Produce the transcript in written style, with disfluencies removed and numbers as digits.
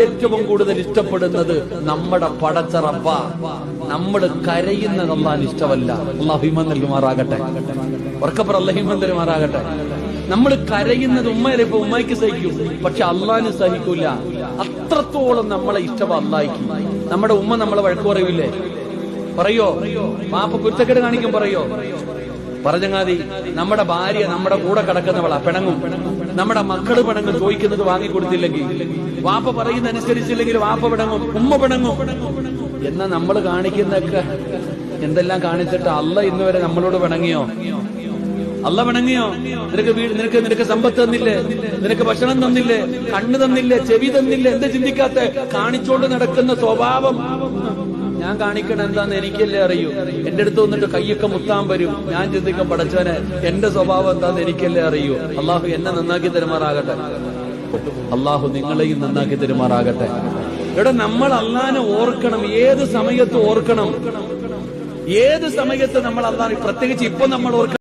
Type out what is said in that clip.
ഏറ്റവും കൂടുതൽ ഇഷ്ടപ്പെടുന്നത് നമ്മുടെ പടച്ച റബ്ബാ. നമ്മൾ കരയുന്നത് അല്ലാഹുവിന് ഇഷ്ടമല്ല. അല്ലാഹു ഈമാൻ നൽകുമാറാകട്ടെ. ഉറക്കപ്പുറം അല്ലാഹു ഈമാൻ തരുമാറാകട്ടെ. നമ്മൾ കരയുന്നത് ഉമ്മയിലിപ്പോ ഉമ്മയ്ക്ക് സഹിക്കും, പക്ഷെ അള്ളാഹിന് സഹിക്കൂല. അത്രത്തോളം നമ്മളെ ഇഷ്ടം അല്ലാഹിക്ക്. നമ്മുടെ ഉമ്മ നമ്മളെ വഴക്ക് പറയൂലേ? പറയോ? പാപ്പ കുരുത്തക്കേട് കാണിക്കും പറയോ? പറഞ്ഞങ്ങാതി നമ്മുടെ ഭാര്യ നമ്മുടെ കൂടെ കിടക്കുന്നവളാ പിണങ്ങും. നമ്മുടെ മക്കള് പിണങ്ങും, ചോദിക്കുന്നത് വാങ്ങിക്കൊടുത്തില്ലെങ്കിൽ. വാപ്പ പറയുന്ന അനുസരിച്ചില്ലെങ്കിൽ വാപ്പ പിണങ്ങും, ഉമ്മ പിണങ്ങും. എന്നാ നമ്മൾ കാണിക്കുന്നൊക്കെ എന്തെല്ലാം കാണിച്ചിട്ട് അല്ല ഇന്നുവരെ നമ്മളോട് പിണങ്ങിയോ? അല്ല പിണങ്ങിയോ? നിനക്ക് സമ്പത്ത് തന്നില്ലേ? നിനക്ക് ഭക്ഷണം തന്നില്ലേ? കണ്ണ് തന്നില്ലേ? ചെവി തന്നില്ലേ? എന്താ ചിന്തിക്കാത്ത? കാണിച്ചോണ്ട് നടക്കുന്ന സ്വഭാവം ഞാൻ കാണിക്കണം എന്താന്ന് എനിക്കല്ലേ അറിയൂ. എന്റെ അടുത്ത് വന്നിട്ട് കയ്യൊക്കെ മുത്താൻ വരും. ഞാൻ ചിന്തിക്കും, പടച്ചവനെ എന്റെ സ്വഭാവം എന്താന്ന് എനിക്കല്ലേ അറിയൂ. അള്ളാഹു എന്നെ നന്നാക്കി തരുമാറാകട്ടെ. അള്ളാഹു നിങ്ങളെയും നന്നാക്കി തരുമാറാകട്ടെ. ഇവിടെ നമ്മൾ അള്ളാനെ ഓർക്കണം. ഏത് സമയത്ത് ഓർക്കണം? ഏത് സമയത്ത് നമ്മൾ അള്ളാനെ, പ്രത്യേകിച്ച് ഇപ്പൊ നമ്മൾ ഓർക്കണം.